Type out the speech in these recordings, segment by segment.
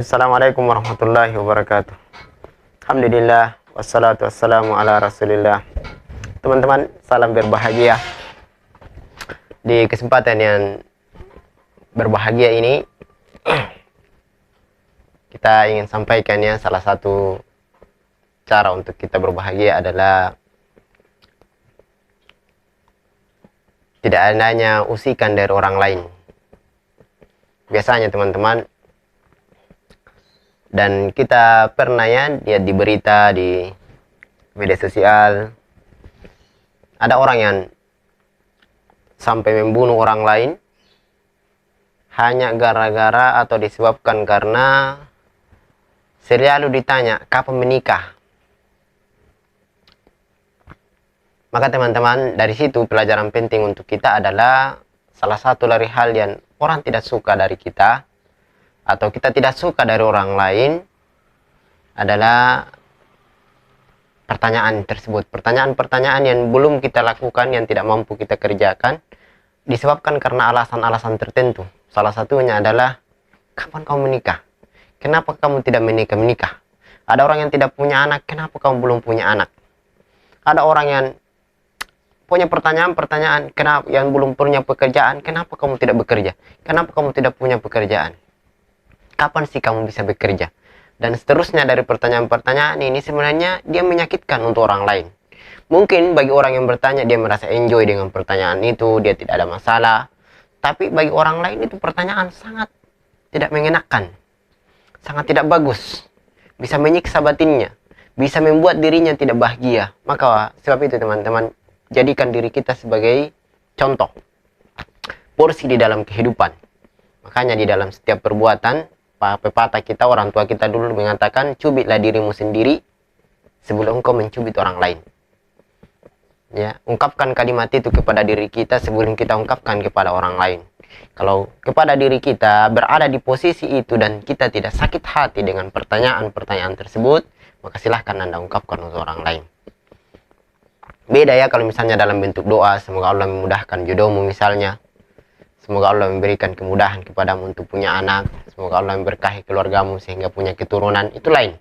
Assalamualaikum warahmatullahi wabarakatuh. Alhamdulillah, wassalatu wassalamu ala rasulillah. Teman-teman, salam berbahagia. Di kesempatan yang berbahagia ini, kita ingin sampaikan ya, salah satu cara untuk kita berbahagia adalah tidak adanya usikan dari orang lain. Biasanya teman-teman, dan kita pernah ya lihat di berita, di media sosial, ada orang yang sampai membunuh orang lain hanya gara-gara atau disebabkan karena selalu ditanya kapan menikah. Maka teman-teman, dari situ pelajaran penting untuk kita adalah salah satu dari hal yang orang tidak suka dari kita atau kita tidak suka dari orang lain adalah pertanyaan tersebut. Pertanyaan-pertanyaan yang belum kita lakukan, yang tidak mampu kita kerjakan, disebabkan karena alasan-alasan tertentu. Salah satunya adalah, kapan kamu menikah? Kenapa kamu tidak menikah? Ada orang yang tidak punya anak, kenapa kamu belum punya anak? Ada orang yang punya pertanyaan-pertanyaan, kenapa yang belum punya pekerjaan, kenapa kamu tidak bekerja? Kenapa kamu tidak punya pekerjaan? Kapan sih kamu bisa bekerja? Dan seterusnya dari pertanyaan-pertanyaan ini sebenarnya dia menyakitkan untuk orang lain. Mungkin bagi orang yang bertanya dia merasa enjoy dengan pertanyaan itu, dia tidak ada masalah. Tapi bagi orang lain itu pertanyaan sangat tidak mengenakan, sangat tidak bagus, bisa menyiksa batinnya, bisa membuat dirinya tidak bahagia. Maka sebab itu teman-teman, jadikan diri kita sebagai contoh, porsi di dalam kehidupan. Makanya di dalam setiap perbuatan, pepatah kita, orang tua kita dulu mengatakan, cubitlah dirimu sendiri sebelum engkau mencubit orang lain. Ya, ungkapkan kalimat itu kepada diri kita sebelum kita ungkapkan kepada orang lain. Kalau kepada diri kita berada di posisi itu dan kita tidak sakit hati dengan pertanyaan-pertanyaan tersebut, maka silahkan Anda ungkapkan untuk orang lain. Beda ya kalau misalnya dalam bentuk doa, semoga Allah memudahkan jodohmu misalnya. Semoga Allah memberikan kemudahan kepadamu untuk punya anak. Semoga Allah memberkahi keluargamu sehingga punya keturunan. Itu lain.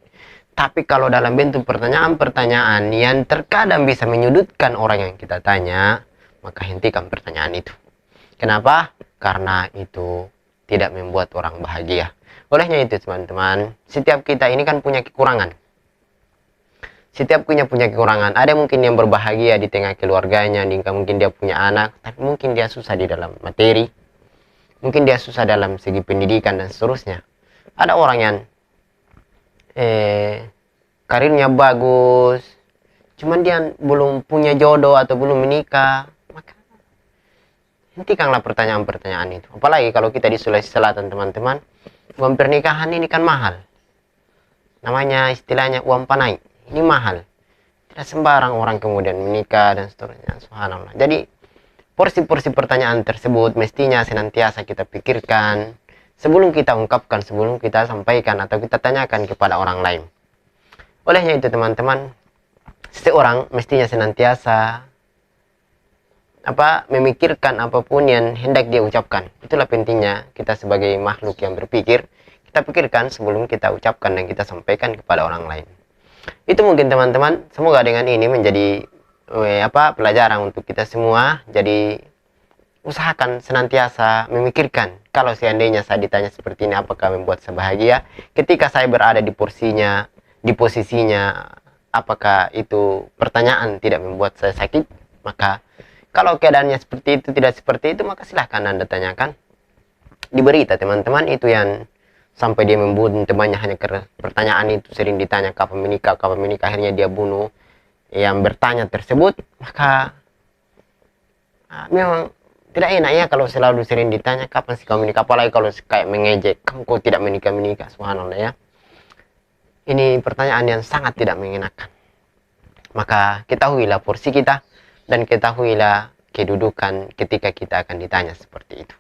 Tapi kalau dalam bentuk pertanyaan-pertanyaan yang terkadang bisa menyudutkan orang yang kita tanya, maka hentikan pertanyaan itu. Kenapa? Karena itu tidak membuat orang bahagia. Olehnya itu teman-teman, setiap kita ini kan punya kekurangan. Setiap punya kekurangan. Ada mungkin yang berbahagia di tengah keluarganya, mungkin dia punya anak, tapi mungkin dia susah di dalam materi, mungkin dia susah dalam segi pendidikan dan seterusnya. Ada orang yang karirnya bagus, cuman dia belum punya jodoh atau belum menikah. Maka hentikanlah pertanyaan-pertanyaan itu. Apalagi kalau kita di Sulawesi Selatan teman-teman, uang pernikahan ini kan mahal. Namanya istilahnya uang panai. Ini mahal. Tidak sembarang orang kemudian menikah dan seterusnya. Subhanallah. Jadi porsi-porsi pertanyaan tersebut mestinya senantiasa kita pikirkan sebelum kita ungkapkan, sebelum kita sampaikan atau kita tanyakan kepada orang lain. Olehnya itu teman-teman, seseorang mestinya senantiasa memikirkan apapun yang hendak dia ucapkan. Itulah pentingnya kita sebagai makhluk yang berpikir, kita pikirkan sebelum kita ucapkan dan kita sampaikan kepada orang lain. Itu mungkin teman-teman, semoga dengan ini menjadi pelajaran untuk kita semua. Jadi usahakan senantiasa memikirkan, kalau seandainya saya ditanya seperti ini, apakah membuat saya bahagia? Ketika saya berada di posisinya, apakah itu pertanyaan tidak membuat saya sakit? Maka kalau keadaannya seperti itu, tidak seperti itu, maka silahkan Anda tanyakan di berita teman-teman. Itu yang sampai dia membunuh temannya hanya karena pertanyaan itu, sering ditanya kapan menikah, akhirnya dia bunuh yang bertanya tersebut. Maka memang tidak enak ya kalau selalu sering ditanya kapan sih kamu menikah, apalagi kalau kayak mengejek, kamu kok tidak menikah. Subhanallah ya, ini pertanyaan yang sangat tidak mengenakan. Maka ketahuilah porsi kita dan ketahuilah kedudukan ketika kita akan ditanya seperti itu.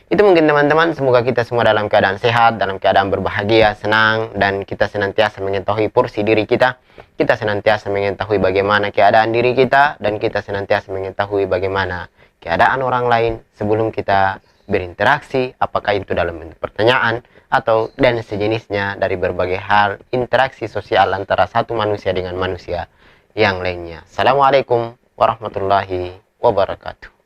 Itu mungkin teman-teman, semoga kita semua dalam keadaan sehat, dalam keadaan berbahagia, senang, dan kita senantiasa mengetahui porsi diri kita. Kita senantiasa mengetahui bagaimana keadaan diri kita, dan kita senantiasa mengetahui bagaimana keadaan orang lain sebelum kita berinteraksi, apakah itu dalam bentuk pertanyaan atau dan sejenisnya, dari berbagai hal interaksi sosial antara satu manusia dengan manusia yang lainnya. Assalamualaikum warahmatullahi wabarakatuh.